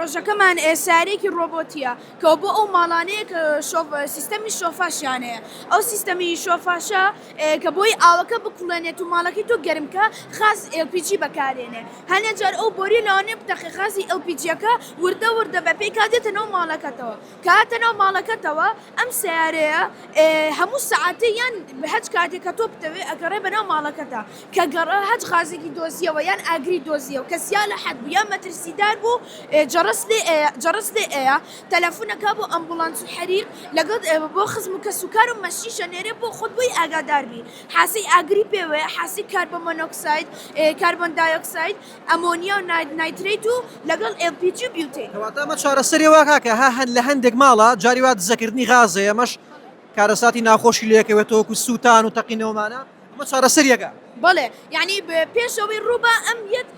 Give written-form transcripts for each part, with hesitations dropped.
پرۆژەکەمان سارێکی ڕۆبۆتیە کە بۆ ئەو ماڵانەیە کە سیستەمی شۆفاشیانەیە ئەو سیستەمی شۆفاشە کە بۆی ئاوەکە بکوڵێنێت و ماڵەکەی تۆ گەرمکە خاص LPG بەکارێنێ هەنێ جار ئەو بۆری لەوانێ بتەخی خازی LPGەکە وردە وردە بە پێی کاتێتەنەوە ماڵەکەتەوە کاتەنەوە ماڵەکەتەوە ئەم سیارەیە هەموو سعاتە یان هەچ کاتێککە تۆ بتەوێ ئەگەڕێ بەناو ماڵەکەتە کە گەڕە هەچ غازێکی دۆزیەوە یان ئاگری دۆزیە و کەسیا لە حەد بوو یان مەترسیدار بوو جەرس لێ ئەیە تەلەفونەکە بۆ ئەمبولانس و حەریق لەگەڵ بۆ خزم و کەسوکار و مەشیشە نێرێ بۆ خۆت بۆی ئاگاداربی حاسی ئاگری پێوەیە حاسی کاربن مۆنۆکساید کاربن دایۆکساید ئەمۆنیا و نایتریت و لەگەڵ LPG و بیوتین کەواتە ئەمە چارەسەری وا کاکە لە هەندێک ماڵە جاری وا دزەکردنی غازەیە ئەمەش کارەساتی ناخۆشی لەکەوێتەوە و سووتان و تەقینەوەمانە ئەمە چارەسەریەکە بەڵێ یعنی پێشەوەی ڕووبە ئەم یەت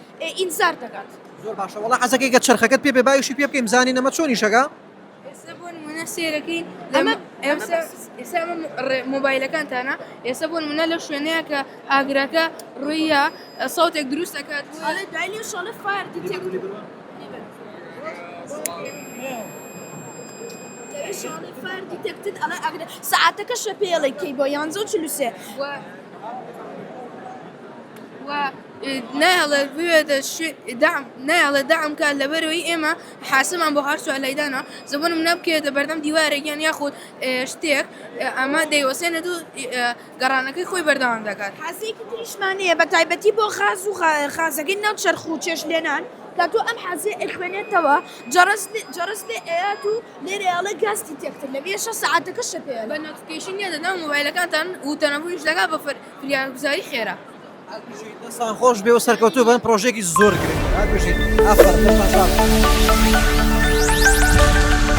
ئینزار دەکات زۆر باشە وەڵا حەزەکەی گە چرخەکەت پێ بایوشی پێ بکەین زانین ئەمە چۆنیشەکە ئێستا بۆ نمونە سێرەکەین ئێستا مۆبایلەکانتانە ئێستا بۆ نمونە لەو شوێنەیە کە ئاگرەکە ڕوویە سەوتێک دروست دەکات دوای شڵە فایر فایر دیتێکتن ئەڵێ ئەگرە سەعاتەکە شەپێڵی کەی بۆ 11:43 نایڵێ بوێتە نایڵێ داعمکە لەبەرەوەی ئێمە حاسمان بۆ هەر سوالەیدانە زبونم نەبکێتە بەردەم دیوارێکیان یاخود شتێک ئەمە دەیوەسێنێت و گەڕانەکەی خۆی بەردەوام دەکات حەزێکی تریشمانەیە بە تایبەتی بۆ خاز و خازەکەی ناو چرخ و چێش لێنان کاتۆ ئەم حەزێ ئەخوێنێتەوە جەرس لێ ئەیات و لێرەیاڵە گاستی تێکتر لە بێشە سەعاتەکە شەپێ بە نۆتیفیکیشنیە دەدەم مۆبایلەکانتان و تەلەفۆنیش دەکات بە فریاگوزاری خێرا دەستان خۆش بێ و سەرکەوتوو بن پرۆژێکی زۆر گرنگ ئافرەت